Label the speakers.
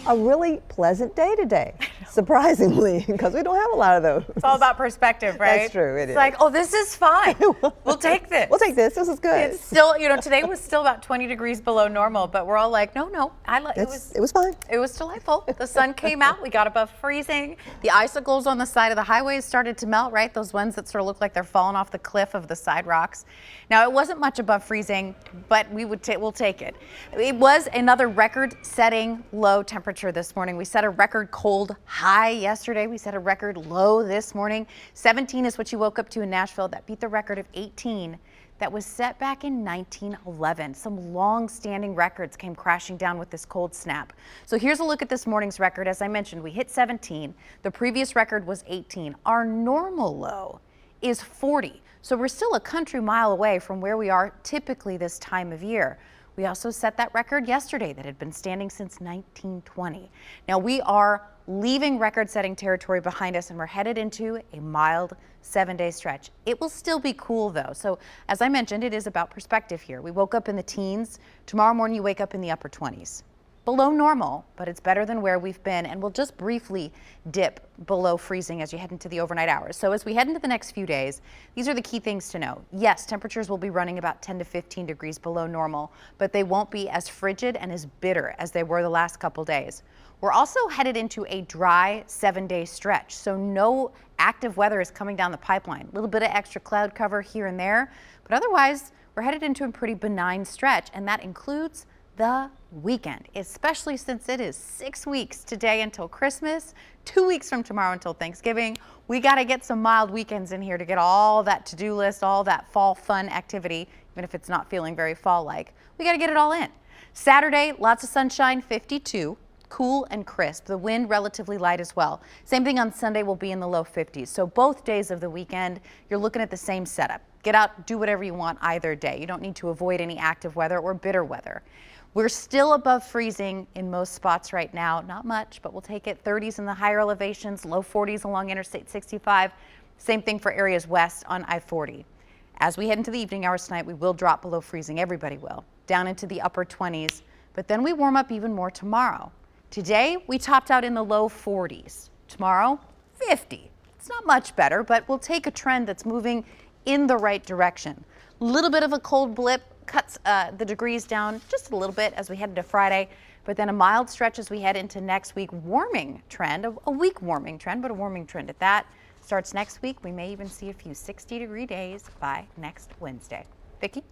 Speaker 1: A really pleasant day today, surprisingly, because we don't have a lot of those.
Speaker 2: It's all about perspective, right?
Speaker 1: That's true. It is.
Speaker 2: It's like, oh, this is fine. We'll take this.
Speaker 1: We'll take this. This is good.
Speaker 2: It's still, today was still about 20 degrees below normal, but we're all like, no, it
Speaker 1: was fine.
Speaker 2: It was delightful. The sun came out. We got above freezing. The icicles on the side of the highways started to melt, right? Those ones that sort of look like they're falling off the cliff of the side rocks. Now, it wasn't much above freezing, but we'll take it. It was another record-setting low temperature this morning. We set a record cold high yesterday. We set a record low this morning. 17 is what you woke up to in Nashville. That beat the record of 18 that was set back in 1911. Some long-standing records came crashing down with this cold snap. So here's a look at this morning's record. As I mentioned, we hit 17. The previous record was 18. Our normal low is 40. So we're still a country mile away from where we are typically this time of year. We also set that record yesterday that had been standing since 1920. Now we are leaving record-setting territory behind us and we're headed into a mild 7-day stretch. It will still be cool though. So as I mentioned, it is about perspective here. We woke up in the teens. Tomorrow morning you wake up in the upper 20s. Below normal, but it's better than where we've been, and we'll just briefly dip below freezing as you head into the overnight hours. So as we head into the next few days, these are the key things to know. Yes, temperatures will be running about 10 to 15 degrees below normal, but they won't be as frigid and as bitter as they were the last couple days. We're also headed into a dry 7-day stretch, so no active weather is coming down the pipeline. A little bit of extra cloud cover here and there, but otherwise we're headed into a pretty benign stretch, and that includes the weekend, especially since it is 6 weeks today until Christmas, 2 weeks from tomorrow until Thanksgiving. We got to get some mild weekends in here to get all that to-do list, all that fall fun activity, even if it's not feeling very fall-like. We got to get it all in. Saturday, lots of sunshine, 52. Cool and crisp. The wind relatively light as well. Same thing on Sunday, will be in the low 50s. So both days of the weekend, you're looking at the same setup. Get out, do whatever you want either day. You don't need to avoid any active weather or bitter weather. We're still above freezing in most spots right now. Not much, but we'll take it. 30s in the higher elevations, low 40s along Interstate 65. Same thing for areas west on I-40. As we head into the evening hours tonight, we will drop below freezing. Everybody will. Down into the upper 20s. But then we warm up even more tomorrow. Today, we topped out in the low 40s. Tomorrow, 50. It's not much better, but we'll take a trend that's moving in the right direction. A little bit of a cold blip cuts the degrees down just a little bit as we head into Friday, but then a mild stretch as we head into next week. Warming trend, a weak warming trend, but a warming trend at that. Starts next week. We may even see a few 60-degree days by next Wednesday. Vicki?